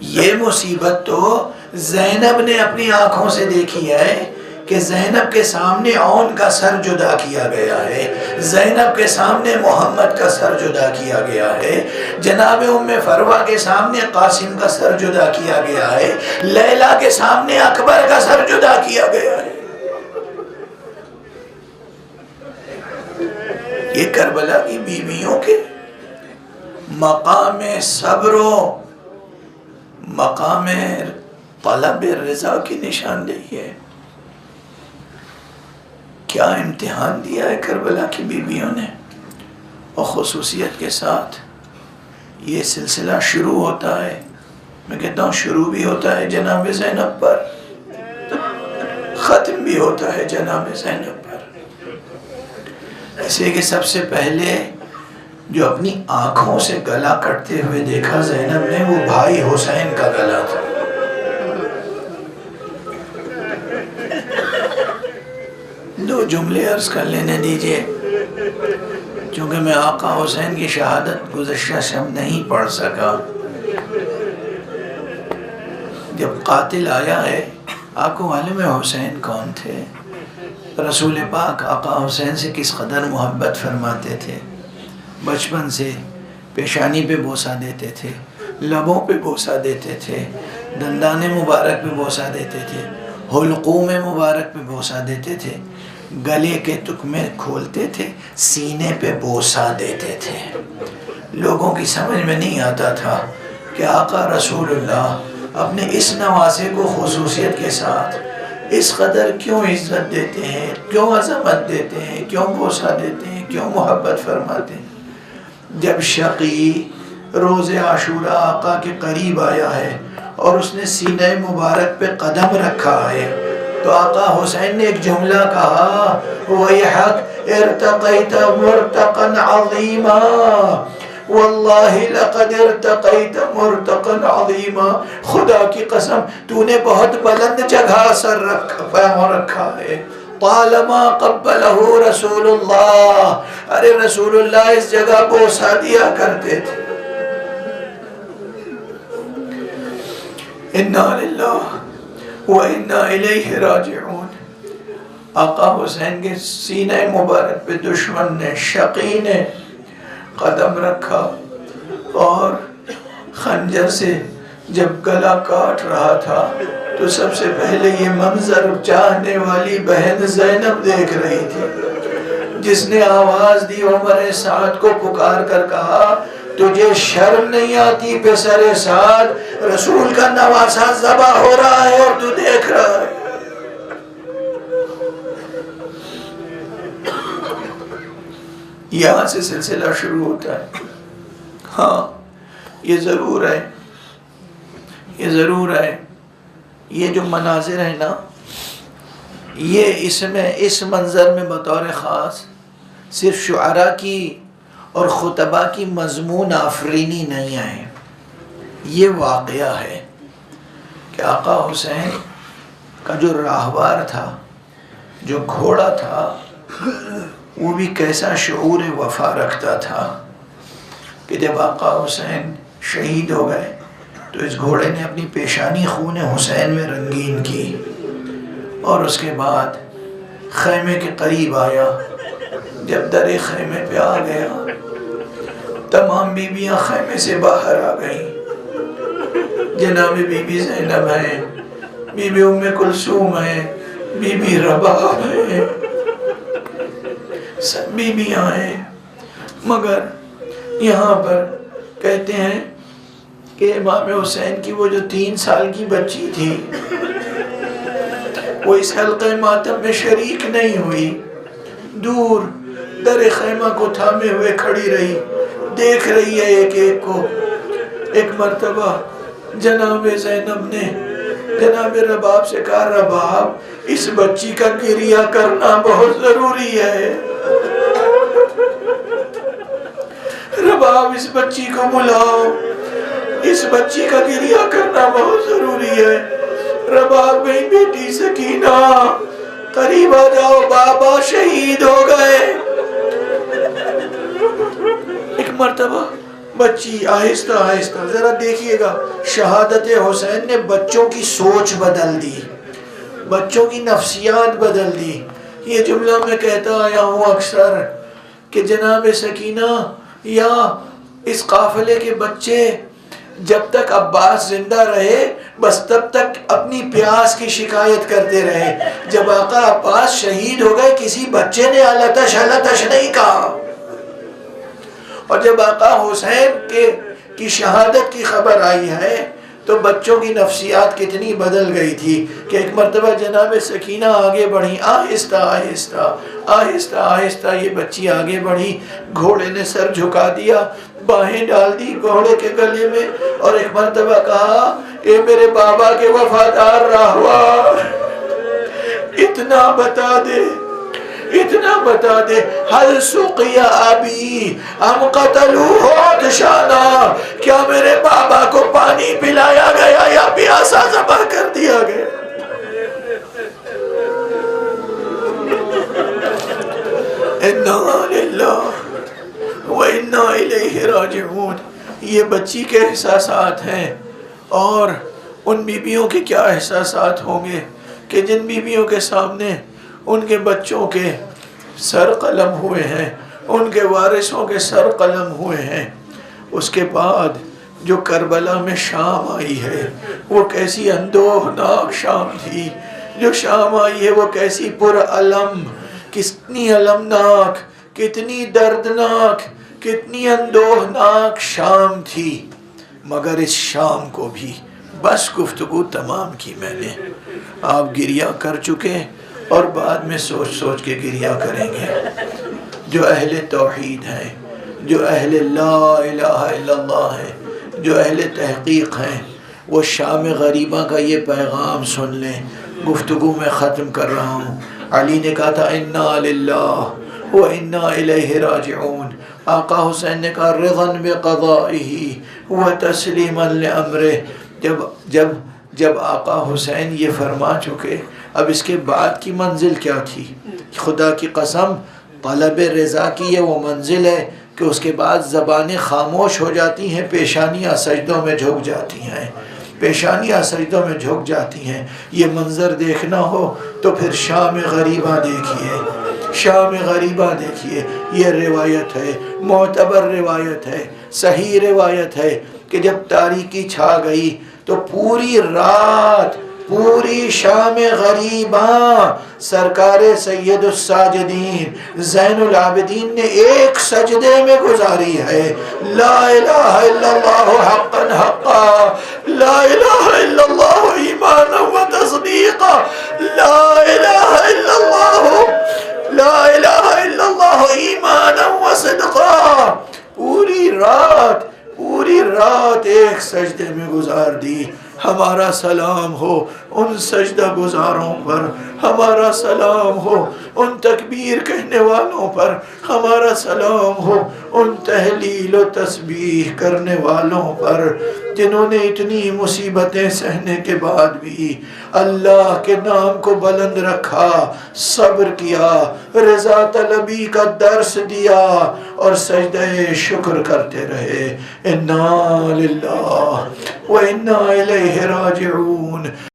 یہ مصیبت تو زینب نے اپنی آنکھوں سے دیکھی ہے کہ زینب کے سامنے عون کا سر جدا کیا گیا ہے، زینب کے سامنے محمد کا سر جدا کیا گیا ہے، جناب ام فروہ کے سامنے قاسم کا سر جدا کیا گیا ہے، لیلا کے سامنے اکبر کا سر جدا کیا گیا ہے۔ یہ کربلا کی بیویوں کے مقام صبر و مقام طلب رضا کی نشاندہی ہے۔ کیا امتحان دیا ہے کربلا کی بیویوں نے، اور خصوصیت کے ساتھ یہ سلسلہ شروع ہوتا ہے، میں کہتا ہوں شروع بھی ہوتا ہے جناب زینب پر، ختم بھی ہوتا ہے جناب زینب پر۔ ایسے کہ سب سے پہلے جو اپنی آنکھوں سے گلا کٹتے ہوئے دیکھا زینب نے، وہ بھائی حسین کا گلا تھا۔ دو جملے عرض کر لینے دیجئے، چونکہ میں آقا حسین کی شہادت گزشتہ شب نہیں پڑھ سکا۔ جب قاتل آیا ہے، آپ کو معلوم ہے حسین کون تھے؟ رسول پاک آقا حسین سے کس قدر محبت فرماتے تھے، بچپن سے پیشانی پہ بوسہ دیتے تھے، لبوں پہ بوسہ دیتے تھے، دندان مبارک پہ بوسہ دیتے تھے، حلقوم مبارک پہ بوسہ دیتے تھے، گلے کے تکمے کھولتے تھے، سینے پہ بوسہ دیتے تھے۔ لوگوں کی سمجھ میں نہیں آتا تھا کہ آقا رسول اللہ اپنے اس نواسے کو خصوصیت کے ساتھ اس قدر کیوں عزت دیتے ہیں، کیوں عظمت دیتے ہیں، کیوں بوسہ دیتے ہیں، کیوں محبت فرماتے ہیں۔ جب شقی روز عاشورہ آقا کے قریب آیا ہے اور اس نے سینہ مبارک پہ قدم رکھا ہے، تو آقا حسین نے ایک جملہ کہا، وَيْحَكْ ارتقیت مرتقا عظیما واللہ لقد ارتقیت مرتقا عظیما، خدا کی قسم تو نے بہت بلند جگہ سر رکھا ہے۔ طالما قبلہ رسول اللہ، ارے رسول اللہ اس جگہ بوسہ دیا کرتے تھے۔ انا للہ وَإِنَّا إِلَيْهِ رَاجِعُونَ۔ آقا حسین کے سینہ مبارک پہ دشمن نے، شقی نے قدم رکھا، اور خنجر سے جب گلا کاٹ رہا تھا تو سب سے پہلے یہ منظر چاہنے والی بہن زینب دیکھ رہی تھی، جس نے آواز دی، عمر سعد کو پکار کر کہا، تجھے شرم نہیں آتی پسر سعد، رسول کا نواسہ ذبح ہو رہا ہے اور تو دیکھ رہا ہے۔ یہاں سے سلسلہ شروع ہوتا ہے۔ ہاں یہ ضرور ہے، یہ ضرور ہے، یہ جو مناظر ہے نا، یہ اس منظر میں بطور خاص صرف شعراء کی اور خطبہ کی مضمون آفرینی نہیں ہے، یہ واقعہ ہے کہ آقا حسین کا جو راہوار تھا، جو گھوڑا تھا، وہ بھی کیسا شعور وفا رکھتا تھا کہ جب آقا حسین شہید ہو گئے تو اس گھوڑے نے اپنی پیشانی خون حسین میں رنگین کی، اور اس کے بعد خیمے کے قریب آیا۔ جب در خیمے پہ آ گیا، تمام بیویاں خیمے سے باہر آ گئیں۔ جناب بی بی زینب ہیں، بی بی ام کلثوم ہیں، بی بی رباب ہیں، سب بیویاں ہیں، مگر یہاں پر کہتے ہیں کہ امام حسین کی وہ جو 3 سال کی بچی تھی، وہ اس حلقہ ماتم میں شریک نہیں ہوئی، دور در خیمہ کو تھامے ہوئے کھڑی رہی، دیکھ رہی ہے ایک ایک کو۔ ایک مرتبہ جناب زینب نے جناب رباب سے کہا، رباب اس بچی کا گریہ کرنا بہت ضروری ہے، رباب اس بچی کو بلاؤ، اس بچی کا گریہ کرنا بہت ضروری ہے۔ رباب گئی، بیٹی سکینہ قریب آ جاؤ، بابا شہید ہو گئے۔ ایک مرتبہ بچی آہستہ آہستہ، ذرا دیکھیے گا شہادت حسین نے بچوں کی سوچ بدل دی، بچوں کی نفسیات بدل دی۔ یہ جملہ میں کہتا آیا ہوں اکثر کہ جناب سکینہ یا اس قافلے کے بچے جب تک عباس زندہ رہے بس تب تک اپنی پیاس کی شکایت کرتے رہے، جب آقا عباس شہید ہو گئے کسی بچے نے التش التش نہیں کہا، اور جب آقا حسین کی شہادت کی خبر آئی ہے تو بچوں کی نفسیات کتنی بدل گئی تھی کہ ایک مرتبہ جناب سکینہ آگے بڑھی، آہستہ آہستہ آہستہ آہستہ یہ بچی آگے بڑھی، گھوڑے نے سر جھکا دیا، باہیں ڈال دی گھوڑے کے گلے میں، اور ایک مرتبہ کہا اے میرے بابا کے وفادار راہوار، اتنا بتا دے، اتنا بتا دے، حل سقی ابی ام قتلوہ عطشانا، کیا میرے بابا کو پانی پلایا گیا یا پیاسا ذبح کر دیا گیا؟ انا للہ و انا الیہ راجعون۔ یہ بچی کے احساسات ہیں، اور ان بیویوں کے کیا احساسات ہوں گے کہ جن بیویوں کے سامنے ان کے بچوں کے سر قلم ہوئے ہیں، ان کے وارثوں کے سر قلم ہوئے ہیں۔ اس کے بعد جو کربلا میں شام آئی ہے وہ کیسی اندوہناک شام تھی، جو شام آئی ہے وہ کیسی پرعلم، کتنی المناک، کتنی دردناک، کتنی اندوہناک شام تھی۔ مگر اس شام کو بھی بس گفتگو تمام کی میں نے، آپ گریہ کر چکے اور بعد میں سوچ سوچ کے گریہ کریں گے۔ جو اہل توحید ہیں، جو اہل لا الہ الا اللہ ہیں، جو اہل تحقیق ہیں، وہ شام غریبہ کا یہ پیغام سن لیں۔ گفتگو میں ختم کر رہا ہوں۔ علی نے کہا تھا انا للہ و انا الیہ راجعون، آقا حسین نے کہا رضا بقضائہ و تسلیما لامرہ۔ جب آقا حسین یہ فرما چکے، اب اس کے بعد کی منزل کیا تھی؟ خدا کی قسم طلب رضا کی یہ وہ منزل ہے کہ اس کے بعد زبانیں خاموش ہو جاتی ہیں، پیشانیاں سجدوں میں جھک جاتی ہیں، پیشانیاں سجدوں میں جھک جاتی ہیں۔ یہ منظر دیکھنا ہو تو پھر شام غریبہ دیکھیے، شام غریبہ دیکھیے۔ یہ روایت ہے، معتبر روایت ہے، صحیح روایت ہے کہ جب تاریکی چھا گئی تو پوری رات، پوری شام غریباں سرکار سید الساجدین زین العابدین نے ایک سجدے میں گزاری ہے۔ لا الہ الا اللہ حقا حقا، لا الہ الا اللہ ایمانا و تصدیقا، لا الہ الا اللہ، لا الہ الا اللہ ایمانا و صدقا۔ پوری رات ایک سجدے میں گزار دی۔ ہمارا سلام ہو ان سجدہ گزاروں پر، ہمارا سلام ہو ان تکبیر کہنے والوں پر، ہمارا سلام ہو ان تحلیل و تسبیح کرنے والوں پر، جنہوں نے اتنی مصیبتیں سہنے کے بعد بھی اللہ کے نام کو بلند رکھا، صبر کیا، رضا طلبی کا درس دیا اور سجدہ شکر کرتے رہے۔ انا للہ و انا الیہ راجعون۔